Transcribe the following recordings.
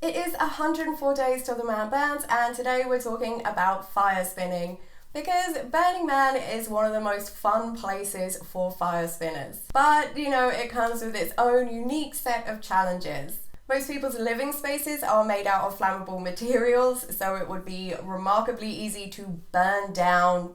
It is 104 days till the man burns, and today we're talking about fire spinning. Because Burning Man is one of the most fun places for fire spinners. But, it comes with its own unique set of challenges. Most people's living spaces are made out of flammable materials, so it would be remarkably easy to burn down,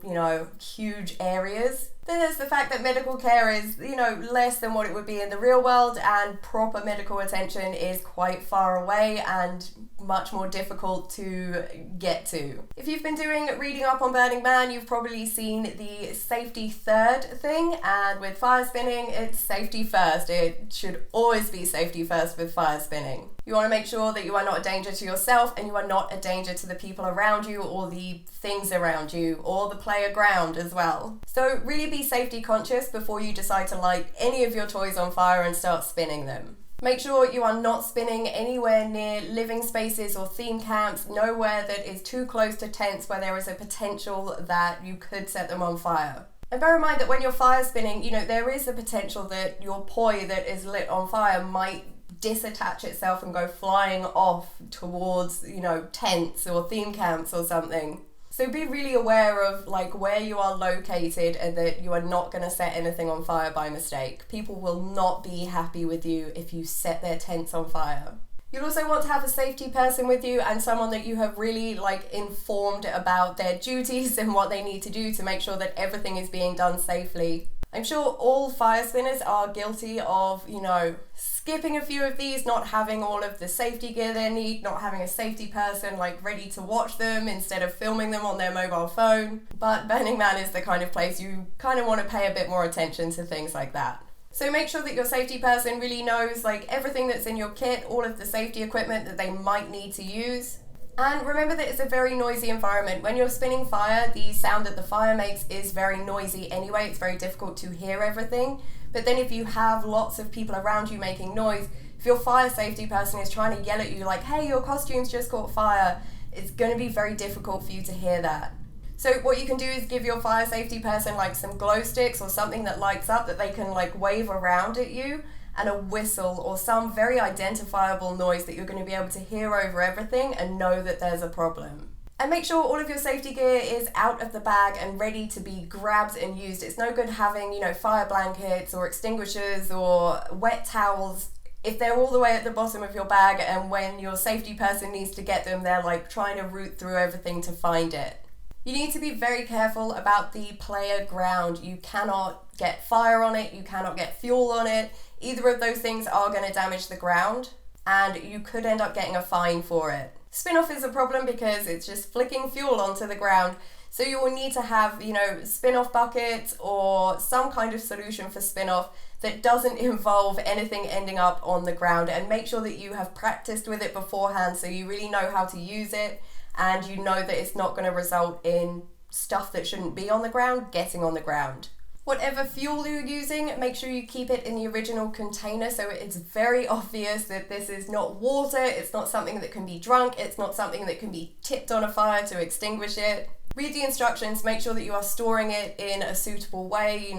huge areas. Then there's the fact that medical care is, less than what it would be in the real world, and proper medical attention is quite far away and much more difficult to get to. If you've been reading up on Burning Man, you've probably seen the safety third thing, and with fire spinning, it's safety first. It should always be safety first with fire spinning. You want to make sure that you are not a danger to yourself and you are not a danger to the people around you or the things around you or the playground as well. So really be safety conscious before you decide to light any of your toys on fire and start spinning them. Make sure you are not spinning anywhere near living spaces or theme camps, nowhere that is too close to tents where there is a potential that you could set them on fire. And bear in mind that when you're fire spinning, there is the potential that your poi that is lit on fire might disattach itself and go flying off towards, tents or theme camps or something. So be really aware of where you are located and that you are not going to set anything on fire by mistake. People will not be happy with you if you set their tents on fire. You'll also want to have a safety person with you and someone that you have really informed about their duties and what they need to do to make sure that everything is being done safely. I'm sure all fire spinners are guilty of, skipping a few of these, not having all of the safety gear they need, not having a safety person ready to watch them instead of filming them on their mobile phone. But Burning Man is the kind of place you kind of want to pay a bit more attention to things like that. So make sure that your safety person really knows everything that's in your kit, all of the safety equipment that they might need to use. And remember that it's a very noisy environment. When you're spinning fire, the sound that the fire makes is very noisy anyway. It's very difficult to hear everything. But then if you have lots of people around you making noise, if your fire safety person is trying to yell at you hey, your costume's just caught fire, it's going to be very difficult for you to hear that. So what you can do is give your fire safety person some glow sticks or something that lights up that they can wave around at you, and a whistle or some very identifiable noise that you're going to be able to hear over everything and know that there's a problem. And make sure all of your safety gear is out of the bag and ready to be grabbed and used. It's no good having, fire blankets or extinguishers or wet towels if they're all the way at the bottom of your bag, and when your safety person needs to get them, they're trying to root through everything to find it. You need to be very careful about the player ground. You cannot get fire on it, you cannot get fuel on it. Either of those things are going to damage the ground, and you could end up getting a fine for it. Spin-off is a problem because it's just flicking fuel onto the ground, so you will need to have, spin-off buckets or some kind of solution for spin-off that doesn't involve anything ending up on the ground, and make sure that you have practiced with it beforehand so you really know how to use it and you know that it's not going to result in stuff that shouldn't be on the ground getting on the ground. Whatever fuel you're using, make sure you keep it in the original container so it's very obvious that this is not water, it's not something that can be drunk, it's not something that can be tipped on a fire to extinguish it. Read the instructions, make sure that you are storing it in a suitable way,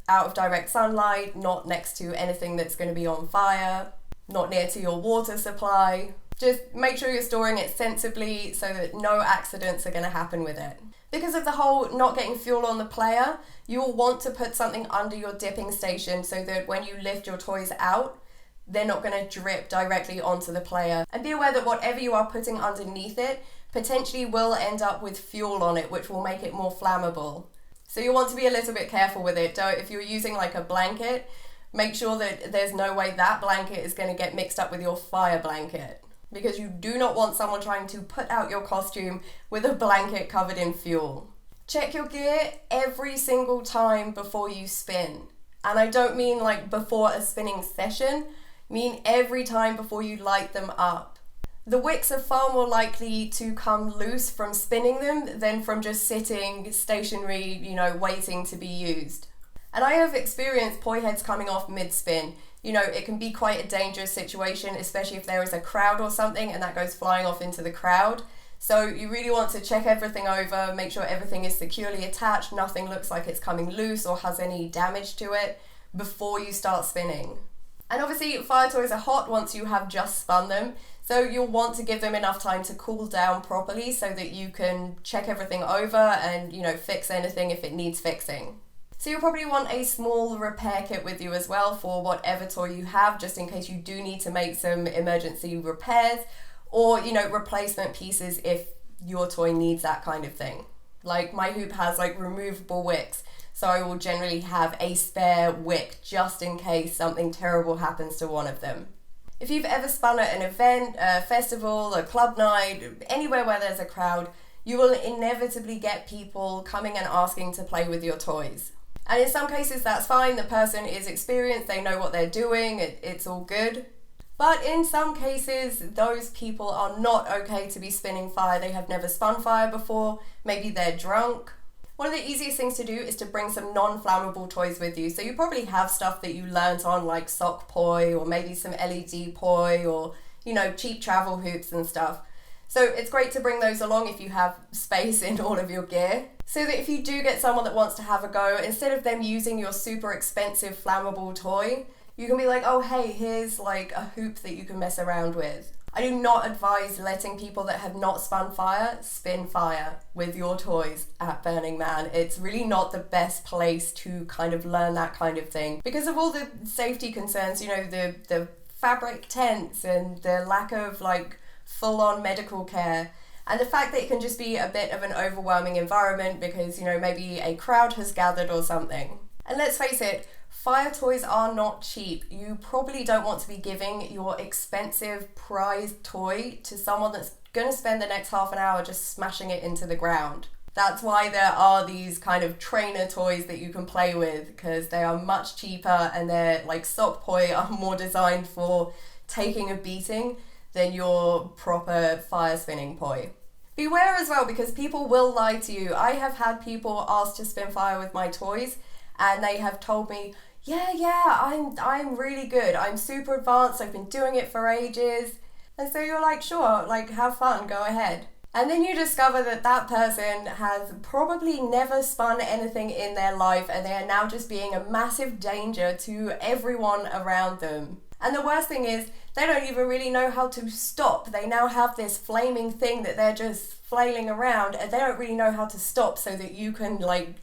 out of direct sunlight, not next to anything that's going to be on fire, not near to your water supply. Just make sure you're storing it sensibly so that no accidents are going to happen with it. Because of the whole not getting fuel on the player, you will want to put something under your dipping station so that when you lift your toys out, they're not going to drip directly onto the player. And be aware that whatever you are putting underneath it potentially will end up with fuel on it, which will make it more flammable. So you want to be a little bit careful with it. If you're using a blanket, make sure that there's no way that blanket is going to get mixed up with your fire blanket, because you do not want someone trying to put out your costume with a blanket covered in fuel. Check your gear every single time before you spin. And I don't mean before a spinning session, I mean every time before you light them up. The wicks are far more likely to come loose from spinning them than from just sitting stationary, waiting to be used. And I have experienced poi heads coming off mid-spin. It can be quite a dangerous situation, especially if there is a crowd or something and that goes flying off into the crowd. So you really want to check everything over, make sure everything is securely attached, nothing looks like it's coming loose or has any damage to it before you start spinning. And obviously fire toys are hot once you have just spun them, so you'll want to give them enough time to cool down properly so that you can check everything over and, fix anything if it needs fixing. So you'll probably want a small repair kit with you as well for whatever toy you have, just in case you do need to make some emergency repairs or, replacement pieces if your toy needs that kind of thing. Like my hoop has removable wicks, so I will generally have a spare wick just in case something terrible happens to one of them. If you've ever spun at an event, a festival, a club night, anywhere where there's a crowd, you will inevitably get people coming and asking to play with your toys. And in some cases that's fine, the person is experienced, they know what they're doing, it's all good. But in some cases, those people are not okay to be spinning fire. They have never spun fire before, maybe they're drunk. One of the easiest things to do is to bring some non-flammable toys with you. So you probably have stuff that you learnt on like sock poi or maybe some LED poi or, cheap travel hoops and stuff. So it's great to bring those along if you have space in all of your gear. So that if you do get someone that wants to have a go, instead of them using your super expensive flammable toy, you can be like, oh hey, here's a hoop that you can mess around with. I do not advise letting people that have not spun fire spin fire with your toys at Burning Man. It's really not the best place to kind of learn that kind of thing because of all the safety concerns, the fabric tents and the lack of full-on medical care. And the fact that it can just be a bit of an overwhelming environment because, maybe a crowd has gathered or something. And let's face it, fire toys are not cheap. You probably don't want to be giving your expensive prized toy to someone that's going to spend the next half an hour just smashing it into the ground. That's why there are these kind of trainer toys that you can play with because they are much cheaper and they're sock poi are more designed for taking a beating than your proper fire spinning poi. Beware as well because people will lie to you. I have had people ask to spin fire with my toys and they have told me, I'm really good. I'm super advanced. I've been doing it for ages. And so you're like, sure, have fun, go ahead. And then you discover that that person has probably never spun anything in their life and they are now just being a massive danger to everyone around them. And the worst thing is, they don't even really know how to stop. They now have this flaming thing that they're just flailing around and they don't really know how to stop so that you can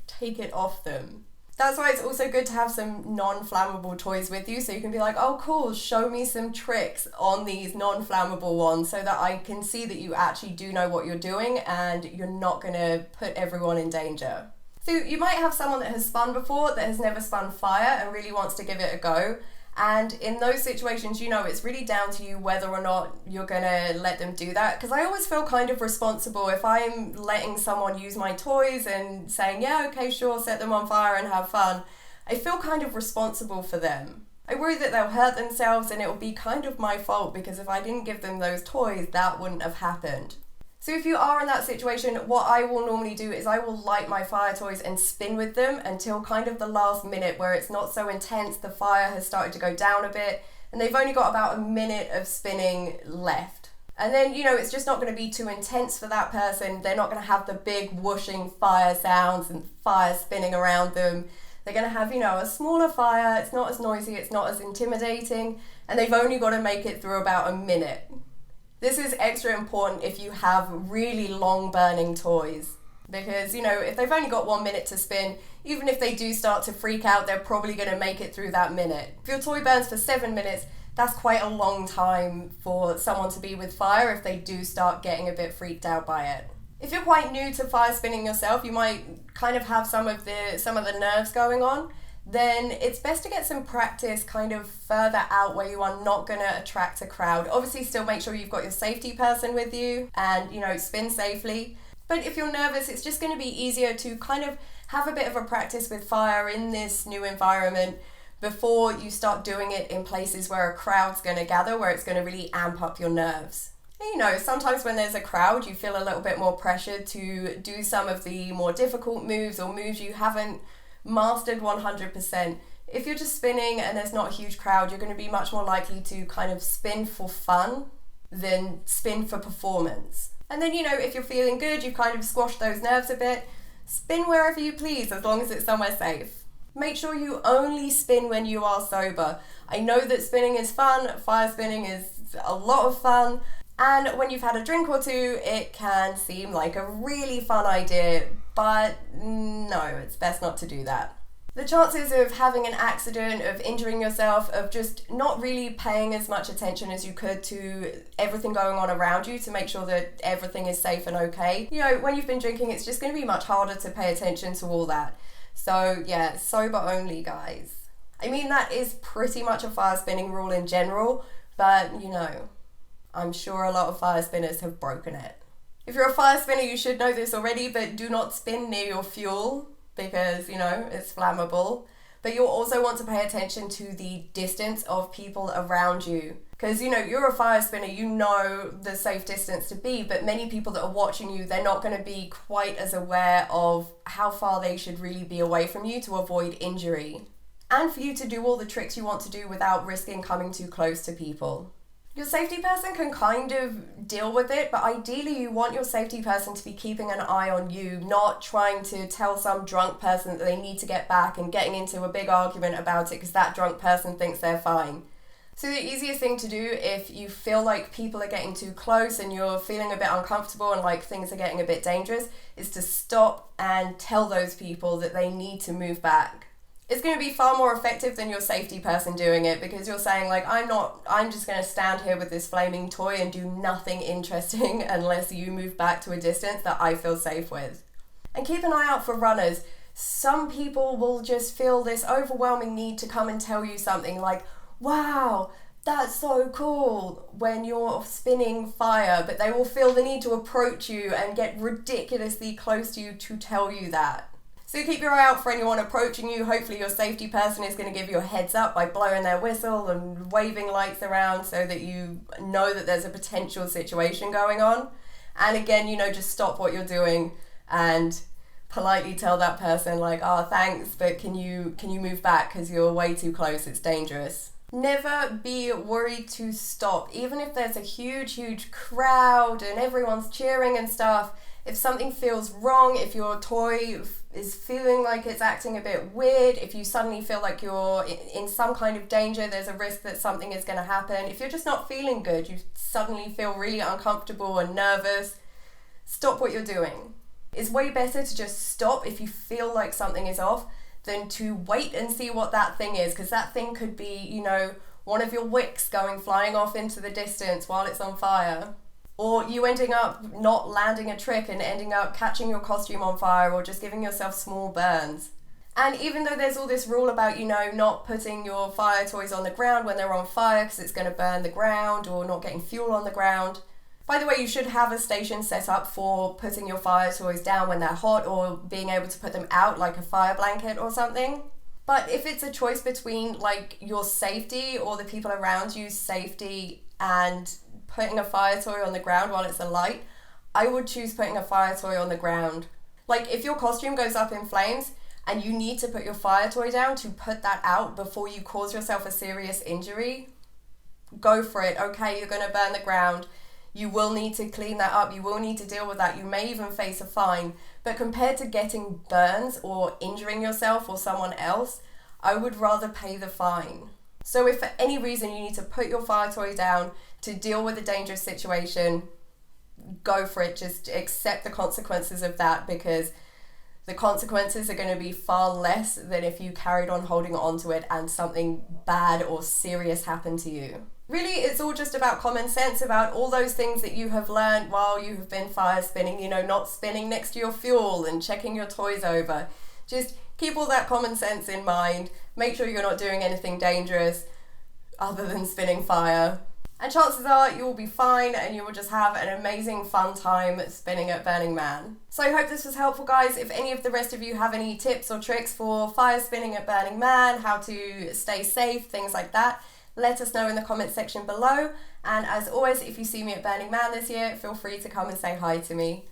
take it off them. That's why it's also good to have some non-flammable toys with you so you can be like, oh cool, show me some tricks on these non-flammable ones so that I can see that you actually do know what you're doing and you're not going to put everyone in danger. So you might have someone that has spun before that has never spun fire and really wants to give it a go. And in those situations, it's really down to you whether or not you're going to let them do that. Because I always feel kind of responsible if I'm letting someone use my toys and saying, yeah, okay, sure, set them on fire and have fun. I feel kind of responsible for them. I worry that they'll hurt themselves and it will be kind of my fault because if I didn't give them those toys, that wouldn't have happened. So if you are in that situation, what I will normally do is I will light my fire toys and spin with them until kind of the last minute where it's not so intense, the fire has started to go down a bit, and they've only got about a minute of spinning left. And then, it's just not going to be too intense for that person. They're not going to have the big whooshing fire sounds and fire spinning around them. They're going to have, a smaller fire, it's not as noisy, it's not as intimidating, and they've only got to make it through about a minute. This is extra important if you have really long burning toys because, if they've only got 1 minute to spin, even if they do start to freak out, they're probably going to make it through that minute. If your toy burns for 7 minutes, that's quite a long time for someone to be with fire if they do start getting a bit freaked out by it. If you're quite new to fire spinning yourself, you might kind of have some of the nerves going on. Then it's best to get some practice kind of further out where you are not going to attract a crowd. Obviously still make sure you've got your safety person with you and, spin safely. But if you're nervous, it's just going to be easier to kind of have a bit of a practice with fire in this new environment before you start doing it in places where a crowd's going to gather, where it's going to really amp up your nerves. And, sometimes when there's a crowd, you feel a little bit more pressure to do some of the more difficult moves or moves you haven't mastered 100%. If you're just spinning and there's not a huge crowd, you're going to be much more likely to kind of spin for fun than spin for performance. And then, if you're feeling good, you've kind of squashed those nerves a bit, spin wherever you please as long as it's somewhere safe. Make sure you only spin when you are sober. I know that spinning is fun, fire spinning is a lot of fun, and when you've had a drink or two, it can seem like a really fun idea, but no, it's best not to do that. The chances of having an accident, of injuring yourself, of just not really paying as much attention as you could to everything going on around you to make sure that everything is safe and okay. You know, when you've been drinking, it's just going to be much harder to pay attention to all that. So yeah, sober only, guys. I mean, that is pretty much a fire spinning rule in general, but you know, I'm sure a lot of fire spinners have broken it. If you're a fire spinner, you should know this already, but do not spin near your fuel because, you know, it's flammable. But you'll also want to pay attention to the distance of people around you. Because, you know, you're a fire spinner, you know the safe distance to be, but many people that are watching you, they're not going to be quite as aware of how far they should really be away from you to avoid injury. And for you to do all the tricks you want to do without risking coming too close to people. Your safety person can kind of deal with it, but ideally you want your safety person to be keeping an eye on you, not trying to tell some drunk person that they need to get back and getting into a big argument about it because that drunk person thinks they're fine. So the easiest thing to do if you feel like people are getting too close and you're feeling a bit uncomfortable and like things are getting a bit dangerous is to stop and tell those people that they need to move back. It's going to be far more effective than your safety person doing it because you're saying like, I'm just going to stand here with this flaming toy and do nothing interesting unless you move back to a distance that I feel safe with. And keep an eye out for runners. Some people will just feel this overwhelming need to come and tell you something like, wow, that's so cool when you're spinning fire, but they will feel the need to approach you and get ridiculously close to you to tell you that. So keep your eye out for anyone approaching you. Hopefully your safety person is going to give you a heads up by blowing their whistle and waving lights around so that you know that there's a potential situation going on. And again, you know, just stop what you're doing and politely tell that person like, oh, thanks, but can you move back because you're way too close, it's dangerous. Never be worried to stop. Even if there's a huge crowd and everyone's cheering and stuff, if something feels wrong, if your toy is feeling like it's acting a bit weird, if you suddenly feel like you're in some kind of danger, there's a risk that something is going to happen. If you're just not feeling good, you suddenly feel really uncomfortable and nervous, stop what you're doing. It's way better to just stop if you feel like something is off than to wait and see what that thing is, because that thing could be, you know, one of your wicks going flying off into the distance while it's on fire. Or you ending up not landing a trick and ending up catching your costume on fire or just giving yourself small burns. And even though there's all this rule about, you know, not putting your fire toys on the ground when they're on fire because it's going to burn the ground, or not getting fuel on the ground. By the way, you should have a station set up for putting your fire toys down when they're hot, or being able to put them out like a fire blanket or something. But if it's a choice between like your safety or the people around you's safety and putting a fire toy on the ground while it's alight, I would choose putting a fire toy on the ground. Like if your costume goes up in flames and you need to put your fire toy down to put that out before you cause yourself a serious injury, go for it. Okay, you're going to burn the ground. You will need to clean that up. You will need to deal with that. You may even face a fine. But compared to getting burns or injuring yourself or someone else, I would rather pay the fine. So if for any reason you need to put your fire toy down to deal with a dangerous situation, go for it. Just accept the consequences of that, because the consequences are going to be far less than if you carried on holding on to it and something bad or serious happened to you. Really, it's all just about common sense, about all those things that you have learned while you have been fire spinning, you know, not spinning next to your fuel and checking your toys over. Just keep all that common sense in mind. Make sure you're not doing anything dangerous other than spinning fire. And chances are you will be fine and you will just have an amazing fun time spinning at Burning Man. So I hope this was helpful, guys. If any of the rest of you have any tips or tricks for fire spinning at Burning Man, how to stay safe, things like that, let us know in the comments section below. And as always, if you see me at Burning Man this year, feel free to come and say hi to me.